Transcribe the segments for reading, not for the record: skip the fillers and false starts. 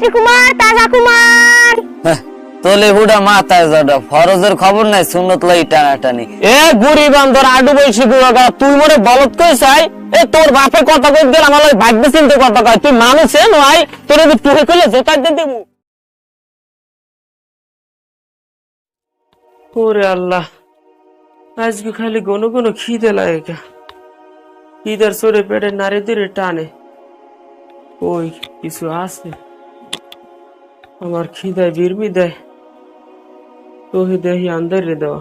মিষ্টি কুমার তাজা কুমার। তোলে হুডা মাথায় জড়া ফরজের খবর নাই সুন্নত লাই টানাটানি। এ গুড়ি বান্দর আডু বইছি গুড়া তুই মোরে বলত কই চাই। এ তোর বাপে কথা কই গেল আমার লই ভাগ্য চিন্তা কথা কয় তুই মানুষ এ নয় তোরে তুই কইলে জোতা দে দেবো। ওরে আল্লাহ আজকে খালি গনো গনো খিদে লাগে খিদার চড়ে পেটে নাড়ে দিরে টানে ওই কিছু আছে আমার খিদায় বিরমি দেয় তোহে দেহি আন্দারে দেওয়া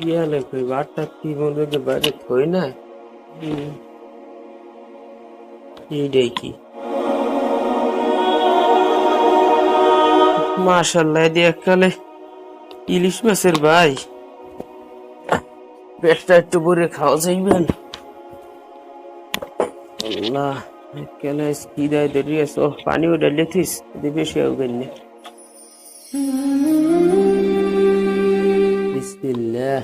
গিয়ালে কই বারটা কি বন্ধুকে বাইরে থই না এইটাই কি মাশাআল্লাহ দিয়ে কালে ইলিশ মাছের ভাই পেটটা একটু ভরে খাওয়া যাইবেন আল্লাহ কেন কি দেয় দেরিয়েছ পানিও ডালেছিস বেশি হবেন না বিসমিল্লাহ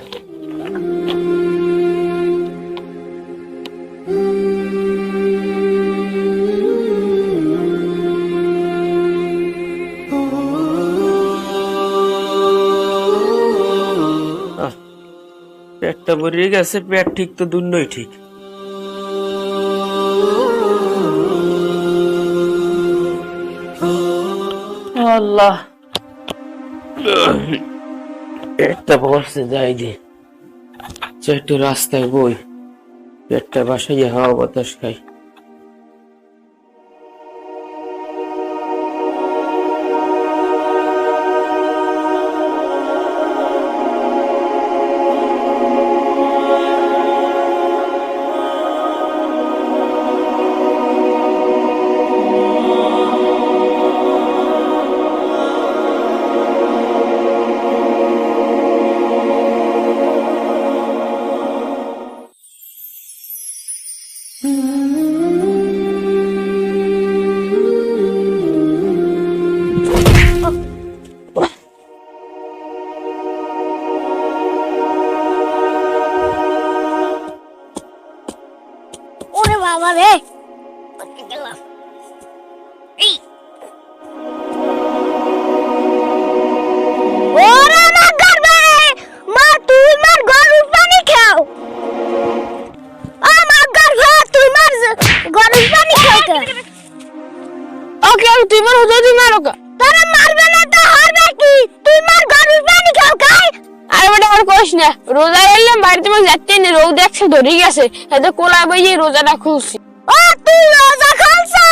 পেটটা ভরে গেছে পেট ঠিক তো দুনই ঠিক আল্লাহ পেটটা বসে যাই দে একটু রাস্তায় বই পেটটা বাসায় হাওয়া বাতাস খাই বাবা রে তুই মার হুজুরি মারো কা তারা মারবে না তো হবে কি তুই মার গরুর পানি খাও খাই আরে বড় আর কোশ না রোজা এলাম বাড়িতে মে যাচ্ছে না রোদ দেখছে ধরে গেছে এত কোলা বইয়ে রোজাটা খুলছি ও তুই রোজা খালছো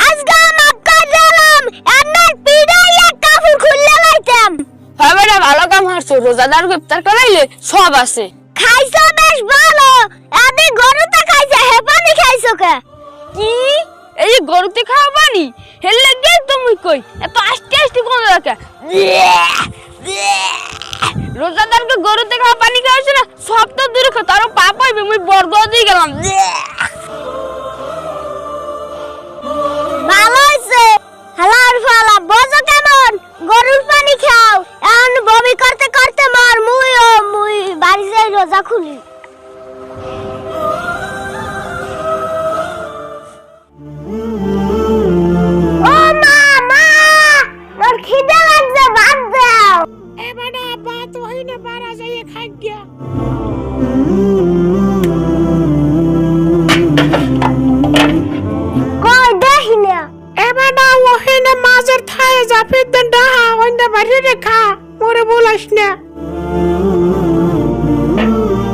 আজকে মক্কা গেলাম আমার পিড়াইয়া কাপড় খুললে লাইতাম হবে না ভালো কাম করছো রোজাদার ইফতার করাইলে সব আছে খাইছো বেশ ভালো আমি গরুতে খাইছে হে পানি খাইছো কা কি এই যে গরুতে খাওয়া পানি হেললে গে তুমি কই এত আস্তে আস্তে কোন রাখা রোজাদারকে গরুতে খাওয়া পানি খাওয়াছে না সব তো দূরে খা তারও পাপ হইবে মুই বর্দোয়া দিয়ে গেলাম ভালো হইছে হালার ফালা বোঝো কেমন গরুর পানি খাও এখন বমি করতে করতে মার মুই বাড়ি যাই রোজা খুলি খিদে লাগছে ভাত দাও এ বাবা ভাত হইনে পারা যায় খাই গিয়া কই দেখিনা এ বাবা ওহেনে মাছের থায়ে জাফে দন্ডা হইনে বাড়ি রে খা মোরে বলাস না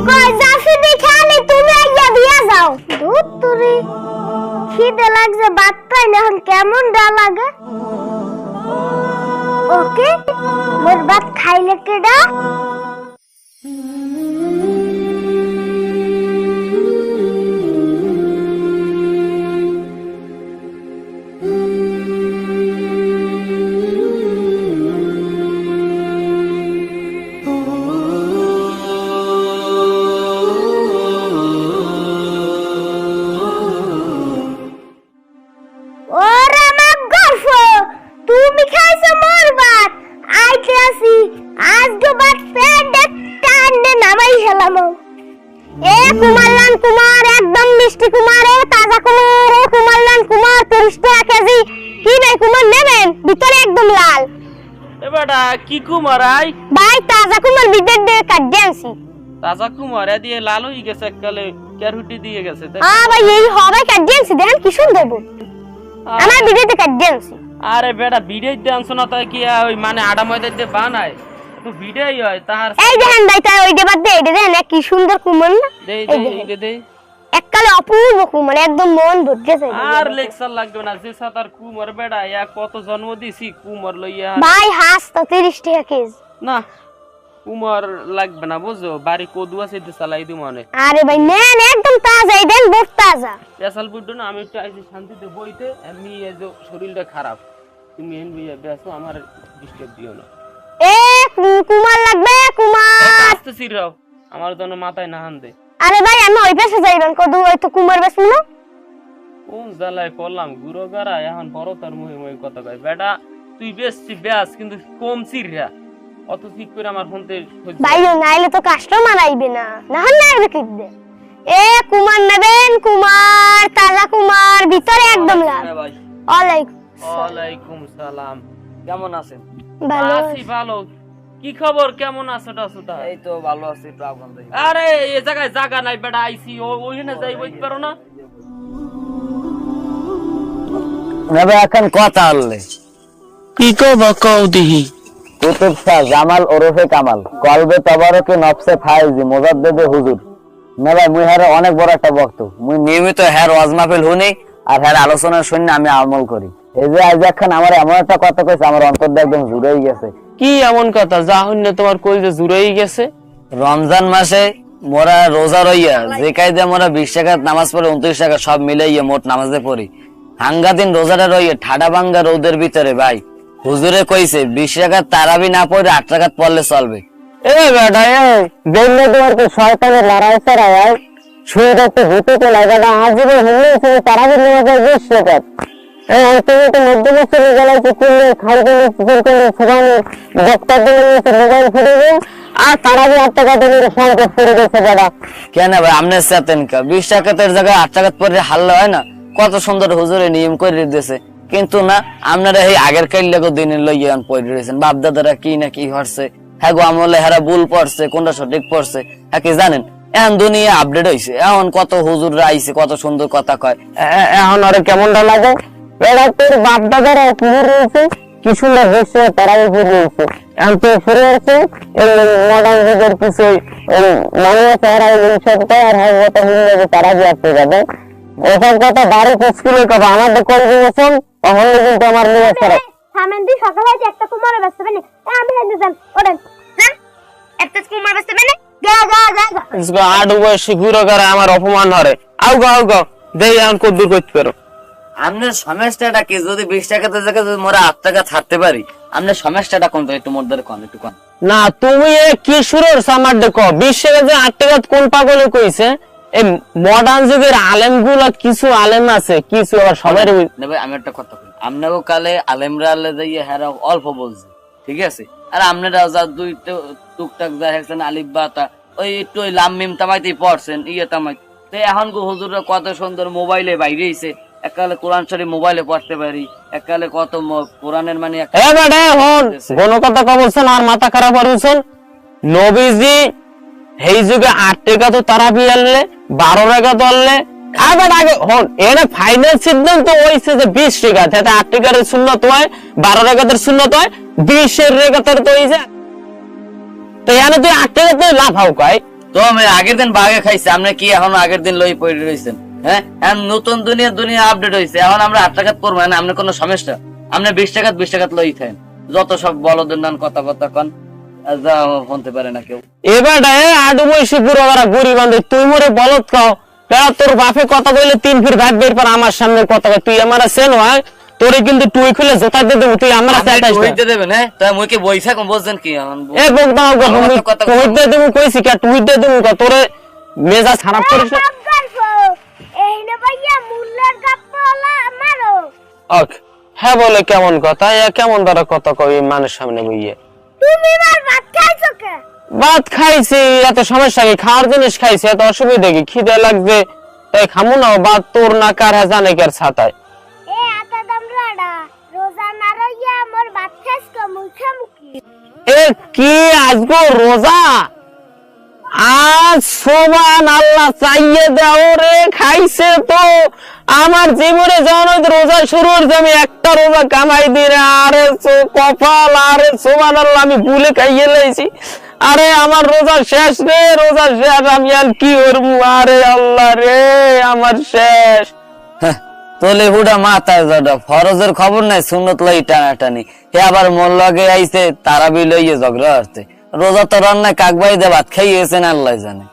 কই জাফে দি খালি তুমি আইয়া দিয়া যাও দুধ তুরি খিদে লাগছে ভাত পাই না এখন কেমন ডা লাগে ओके मोर बात खाइले केडा কুমারলান কুমার একদম মিষ্টি কুমার তাজা কুমার কুমারলান কুমার 30 টাকা কেজি কি ভাই কুমার নেবেন? ভিতরে একদম লাল। এ বেটা কি কুমার আই? ভাই তাজা কুমার ভিতর দিয়ে কাটে আনছি। তাজা কুমার এ দিয়ে লাল হয়ে গেছে এককালে ক্যারহুটি দিয়ে গেছে। ভাই এই হবে কাটে আনছি, দেখেন কি সুন্দর বল। আমার ভিডিওতে কাটে আনছি। আরে বেটা ভিডিও ডান্স না তাই কি ওই মানে আডা ময়দা দিয়ে বানায় তো ভিডিওই হয় তার। এই দেখেন ভাই তাই ওই দেবার দিয়ে দেখেন কি সুন্দর কুমার না। দেই দেই এককালে অপূর্ব কুমার, একদম মন ভরে যায়। আর লেকচার লাগবে না, যে সাতার কুমার বেটা ইয়া কত জন্ম দিছি কুমার লইয়া। ভাই হাঁস তো 30 টাকা কেজি। না কুমার লাগবে না বুঝছো, বাড়ি কদু আছে এটা চালাই দিই মানে। আরে ভাই নেন একদম তাজা, এই দেন বহুত তাজা। পেশাল বুঝছো না, আমি একটু আইছি শান্তিতে বইতে, আমি এই যে শরীরটা খারাপ, তুমি এন বইয়া বেসো, আমার ডিস্টার্ব দিও না। এ কুমার লাগবে কুমার। আস্তে সিরাও, আমার জন্য মাথায় না হান দে। আরে ভাই আমি ওই পাশে যাইবেন কদু, ওই তো কুমার বেশ না। কোন জ্বালায় পড়লাম গুরো গারা, এখন বড় তার মুহে মুহে কথা কয়। বেটা তুই বেশি ব্যাস কিন্তু কম চিরা, অত ঠিক করে আমার ফোনতে ভাই নাইলে তো কাস্টমার আইবে না, না হলে আইবে কি দে। এ কুমার নেবেন? কুমার তাজা কুমার, ভিতরে একদম লাল। ভাই ওয়ালাইকুম সালাম, কেমন আছেন? ভালো আছি ভালো। কি খবর, কেমন আছো টাছো তা? এই তো ভালো আছি, একটু আগুন দেই। আরে এই জায়গায় জায়গা নাই বেটা, আইছি ওইখানে যাই বইতে পারো না। নেবে এখন কথা আনলে কি কব কও দিহি। কুতুব শাহ জামাল ওরফে কামাল, কলবে তবারকে নফসে ফাইজি মুজাদ্দেদে হুজুর। না ভাই মুই হারে অনেক বড় একটা ভক্ত, মুই নিয়মিত হ্যার ওয়াজ মাহফিল শুনি আর হ্যার আলোচনা শুনি, আমি আমল করি। এই যে আইজাক খান আমার এমন একটা কথা কইছে, আমার অন্তরটা একদম জুড়েই গেছে। কি এমন কথা যা হইনে তোমার কই যে জুড়েই গেছে? রমজান মাসে মোরা রোজা রইয়া যে কায়দা মোরা 20 টাকা নামাজ পড়ে 29 টাকা সব মিলাইয়া মোট নামাজে পড়ি, হাঙ্গা দিন রোজাটা রইয়া ঠাডা ভাঙ্গা রোদের ভিতরে ভাই হুজুরে কইছে 20 টাকা তারাবি না পড়ে 8 টাকা পড়লে চলবে। এ বেটা এ দেখলে তোমার কি শয়তানের লড়াই চড়াই শুয়ে দেখতে ভূতে তো লাগাটা আজীবন হলে শুধু তারাবি নামাজের 20 টাকা। এই তুমি তো মধ্যবর্তী গেলে কি করলে খাড়ি করে সেখানে বক্তাদের নিয়ে মোবাইল ফিরে গেল আর তারাবি 8 টাকা দিয়ে সংকট করে দিয়েছে বেটা। কেন ভাই আপনি চেতেন কা? 20 টাকাতের জায়গায় 8 টাকা পড়ে হাল্লা হয় না? কত সুন্দর হুজুরে নিয়ম করে দিয়েছে, কিন্তু না আপনারা এই আগের কাইল্লাগো দিনের লইয়া পড়ে রয়েছেন। বাপ দাদারা কি না কি হচ্ছে, হ্যাঁ গো আমলে হেরা ভুল পড়ছে, কোনটা সঠিক পড়ছে হ্যাঁ কি জানেন? এখন দুনিয়া আপডেট হয়েছে, এখন কত হুজুররা আইছে, কত সুন্দর কথা কয়। এখন আরে কেমনটা লাগে বেটা, তোর বাপ দাদারা কি রয়েছে কি সুন্দর হয়েছে, তারাবি পড়ে রয়েছে। এখন তো ফিরে আসছে মডার্ন যুগের কিছু মানুষ তারা আর হয়তো হিন্দু তারাবি আসতে যাবে। ওসব কথা বাড়ি স্কুলে কথা আমাদের করে দিয়েছেন, তখন কিন্তু আমার নিয়ে ছাড়া থামেন দি সকালে যে একটা কুমার ব্যস্ত বেনে আমি হেন্দে যান ওরেন না একটা কুমার ব্যস্ত বেনে যা যা যা যা। इसको आडू बयसी गुरो करे আমার অপমান হরে। আউ গো দেই আন কত দূর করতে পারো। আপনার সমস্যাটা কি? যদি 20 টাকাতে জায়গায় যদি মোরা 8 টাকা ছাড়তে পারি, আপনার সমস্যাটা কোনটা একটু মোর ধরে কোন একটু কোন। না তুমি এ কিশোরের সামার দেখো 20 টাকা যে 8 টাকা কোন পাগলে কইছে? এই মডার্ন যুগের আলেমগুলো কিছু আলেম আছে, কিছু আবার সবাই না ভাই আমি একটা কথা কই, আপনারও কালে আলেমরা আলে যাইয়া হেরা অল্প বলছে, ঠিক আছে? আর আপনারা যা দুই টুকটাক যা হেছেন আলিফ বা তা ওই একটু ওই লাম মিম তামাইতেই পড়ছেন ইয়ে তামাই। তো এখন গো হুজুররা কত সুন্দর মোবাইলে বাইরে হইছে, এককালে কোরআন শরীফ মোবাইলে পড়তে পারি, এককালে কত কোরআনের মানে এ বেটা হন কোন কথা কবলছেন আর মাথা খারাপ হইছেন। নবীজি এই যুগে 8 টাকা তো তারাবি আনলে 12 টাকা তো আনলে আবার আগে হন এনে ফাইনাল সিদ্ধান্ত হইছে যে 20 টাকা তাতে 8 টাকার সুন্নাত হয়, 12 টাকার সুন্নাত হয়, 20 এর টাকার তো হইছে। তো এনে তুই 8 টাকা তো লাভ হাও কয়। তো আমি আগের দিন বাগে খাইছি, আপনি কি এখন আগের দিন লই পড়ে রইছেন? হ্যাঁ এখন নতুন দুনিয়া আপডেট হইছে, এখন আমরা 8 টাকা পড়বো না, আপনার কোনো সমস্যা? আপনি 20 টাকা লই থাকেন, যত সব বলদের নান কথাবার্তা কন যা শুনতে পারে না কেউ। এবার আডু বয়সী বুড়ো ওরা গরিব বান্ধব, তুই মোরে বলত খাও তোর বাপে কথা বলে 3 ফিট ভাত বের পর আমার সামনে কথা কয়, তুই আমার সেন হয় তোরে কিন্তু তুই খুলে জোতা দিয়ে দেবো, তুই আমার হইতে দেবেন। হ্যাঁ তাই মুই কি বই থাকুন বলছেন কি? এ বলতাম তুই দিয়ে দেবো কইছি কি তুই দিয়ে দেবো তোরে মেজাজ খারাপ করিস না। এই নে ভাইয়া মুল্লার গাপ্পলা মারো। হ্যাঁ বলে কেমন কথা, এ কেমন দ্বারা কথা কই মানুষের সামনে বইয়ে? তুমি মার ভাত খাইছো কে? ভাত খাইছি, এত সমস্যা কি? খাওয়ার জিনিস খাইছি, এত অসুবিধা কি? খিদে লাগবে তাই খামু না, ভাত তোর না কার জানে কার ছাতায়। এ আতা দাম রাডা এ কি আজগো রোজা? আজ সোবান আল্লাহ চাইয়ে দাও রে, খাইছে তো আমার জীবনে যখন রোজা শুরু হয়েছে আমি একটা রোজা কামাই দিই রে। আরে কপাল, আরে সোবান আল্লাহ, আমি ভুলে খাইয়ে লাইছি। আরে আমার রোজা শেষ রে, রোজা শেষ, আমি আর কি করবো? আরে আল্লাহ রে, আমার শেষ। তোলে হুডা মাথায় জড়া, ফরজের খবর নাই, সুন্নত লাই টানাটানি। হে আবার মন লগে আইছে তারাবি লইয়ে ঝগড়া হচ্ছে। রোজা তো রান্না কাকবাই দে ভাত খাইয়েছেন আল্লাহ জানে।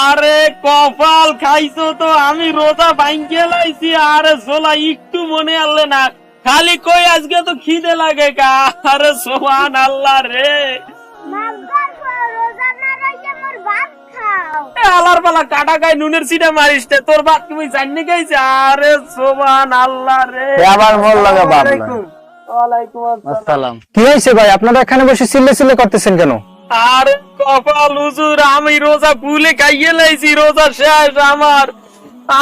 আরে কপাল, খাইছো তো, আমি রোজা ভাঙ্গে লাইছি। আরে সোলা একটু মনে আনলে না, খালি কই আজকে তো খিদে লাগে কা। আরে সুবহান আল্লাহ রে, আলার পালা কাটা গায়ে নুনের সিটা মারিস তে, তোর বাপ তুমি জানি গাইছে। আরে সুবহান আল্লাহ রে, আবার মন লাগে বাপ। ওয়ালাইকুম আসসালাম। কি হয়েছে ভাই, আপনারা এখানে বসে চিল্লে চিল্লে করতেছেন কেন? আরে কপাল হুজুর, আমি রোজা ভুলে খাইয়ে লাইছি, রোজা শেষ আমার।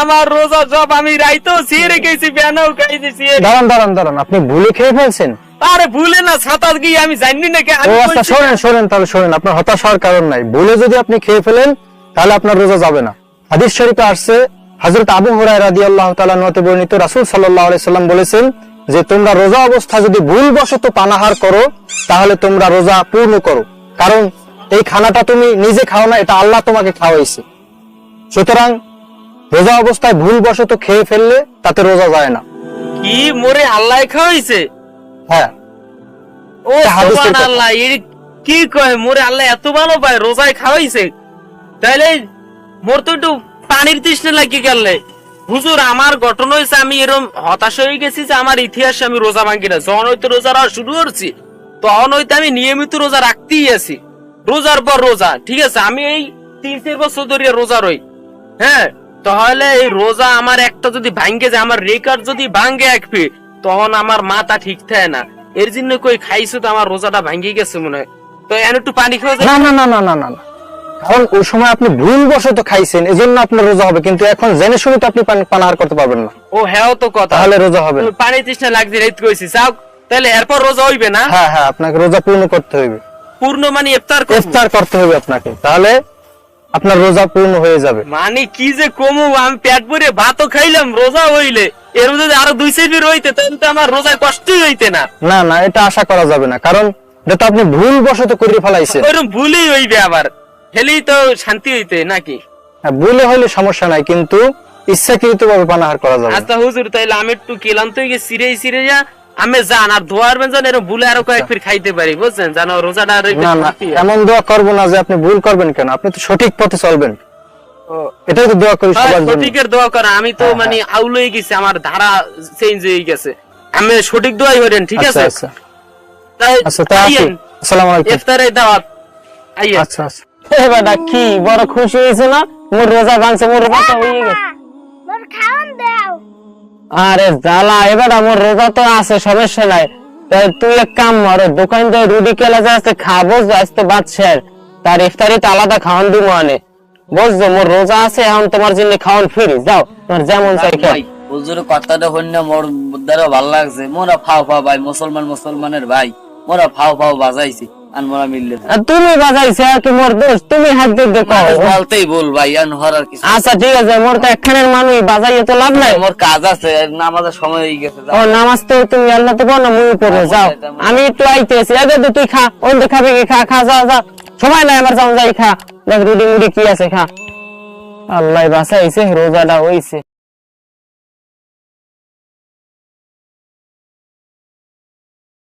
আমার রোজা সব আমি রাইতো ছিঁড়ে গেছি, বেনাও খাইছি। দাঁড়ান দাঁড়ান দাঁড়ান, আপনি ভুলে খেয়ে ফেলছেন? আরে ভুলে না, সাঁতার গিয়ে আমি জানি না। ও আচ্ছা, শোনেন শোনেন, তাহলে শোনেন, আপনার হতাশ হওয়ার কারণ নাই। ভুলে যদি আপনি খেয়ে ফেলেন তাহলে আপনার রোজা যাবে না। হাদিস শরীফে আসছে, হযরত আবু হুরায়রা রাদিয়াল্লাহু তাআলা হতে বর্ণিত, রাসূল সাল্লাল্লাহু আলাইহি সাল্লাম বলেছেন যে তোমরা রোজা অবস্থা যদি ভুলবশত পানাহার করো তাহলে তোমরা রোজা পূর্ণ করো, কারণ এই খানাটা তুমি নিজে খাও না, এটা আল্লাহ তোমাকে খাওয়াইছে। সুতরাং রোজা অবস্থায় ভুলবশত খেয়ে ফেললে তাতে রোজা যায় না। কি মোরে আল্লাহ খাওয়াইছে? হ্যাঁ, ও হাদিসের সুবহান কথা। আল্লাহ, এর কি কয়, মোরে আল্লাহ এত ভালো পায়, রোজায় খাওয়াইছে। তাইলে মোর তো একটু পানির তৃষ্ণা লাগি গেলে। হুজুর, আমার ঘটনা হয়েছে, আমি এরকম হতাশ হয়ে গেছি যে আমার ইতিহাসে আমি রোজা ভাঙ্গি না। যখন হইতে রোজা রাখা শুরু করছি তখন হইতে আমি নিয়মিত রোজা রাখতেই আছি, রোজার পর রোজা। ঠিক আছে, আমি এই 3-4 বছর ধরে রোজা রই। হ্যাঁ, তাহলে এই রোজা আমার একটা যদি ভাঙ্গে যায়, আমার রেকর্ড যদি ভাঙ্গে এক ফি, তখন আমার মাথা ঠিক থাকে না। এর জন্য কই খাইছো তো আমার রোজাটা ভাঙ্গি গেছে মনে হয়। তো এখন একটু পানি খাওয়া যায়? না না না না না না না, কারণ ওই সময় আপনি ভুলবশত খাইছেন, এজন্য আপনার রোজা হবে, কিন্তু এখন জেনে শুনে তো আপনি পানাহার করতে পারবেন না, ও হ্যাঁ তো কথা, তাহলে রোজা হবে না। পানি তৃষ্ণা লাগছে রেত কইছি যাও, তাহলে এরপর রোজা হইবে না? হ্যাঁ হ্যাঁ, আপনাকে রোজা পূর্ণ করতে হবে, পূর্ণ মানে ইফতার করব? ইফতার করতে হবে আপনাকে, তাহলে আপনার রোজা পূর্ণ হয়ে যাবে। মানে কি যে কমু, আমি পেট ভরে ভাতও খাইলাম রোজা হইলে, এর মধ্যে আরো 2 সেবি রইতে, তাহলে তো আমার রোজায় কষ্টই হইতে না। না না, এটা আশা করা যাবে না, কারণ এটা তো আপনি ভুলবশত করে ফেলাইছেন। ওইরকম ভুলই হইবে, আবার হেলেই তো শান্তি হইতে নাকি? হ্যাঁ, ভুলে হইলে সমস্যা নাই, কিন্তু ইচ্ছাকৃত ভাবে পানাহার করা যাবে না। আচ্ছা হুজুর, তাইলে আমি একটু ক্লান্ত হয়ে গেছি, সিরে যা আমি জান আর ধোয়ারবেন জান, এরকম ভুলে আরো কয়েক ফির খাইতে পারি, বুঝছেন? জানো রোজাটা না না, এমন দোয়া করবো না যে আপনি ভুল করবেন কেন, আপনি তো সঠিক পথে চলবেন, এটাই তো দোয়া করি সবার জন্য। সঠিকের দোয়া করা, আমি তো মানে আউল হয়ে গেছি, আমার ধারা চেঞ্জ হয়ে গেছে, আমি সঠিক দোয়াই করেন। ঠিক আছে, আচ্ছা আচ্ছা, তাই আসি। আসসালামু আলাইকুম। ইফতারের দাওয়াত আইয়েন। আচ্ছা আচ্ছা। এ বেটা কি বড় খুশি হয়েছে না, মোর রোজা ভাঙছে, মোর রোজা হয়ে গেছে। আরে জ্বালা, এবার আমার রোজা তো আছে, সমস্যা নাই। তুই এক কাম কর, দোকান থেকে রুটি কেলা যাচ্ছে খাবো, আজ তো বাদ শেষ, তার ইফতারিতে আলাদা খাওয়ান দিব আনে, বুঝছো? মোর রোজা আছে, এখন তোমার জন্য খাওয়ান ফ্রি, যাও তোমার যেমন চাই খাও। হুজুর কথাটা হইনা মোর দ্বারা ভালো লাগছে। মোরা ফাও ভাই, মুসলমানের ভাই, মোরা ফাও বাজাইছি আর মোরা মিললে আর তুমি বাজাইছে আর কি মোর দোষ, তুমি হাত দিয়ে কও। বলতেই বল ভাই, আর হরার কিছু। আচ্ছা ঠিক আছে, মোর তো একখানের মানুষ বাজাইয়ে তো লাভ নাই। মোর কাজ আছে, নামাজের সময় হয়ে গেছে। ও নামাজ তো তুমি আল্লাহ তো বলো, মুই পড়ে যাও, আমি একটু আইতেছি। আগে তো তুই খা, অন্য খাবে কি? খা খা, যা যা, সময় নাই আমার, যাও যাই খা, দেখ রুটি মুড়ি কি আছে খা। আল্লাহ বাঁচাইছে, রোজাটা হইছে।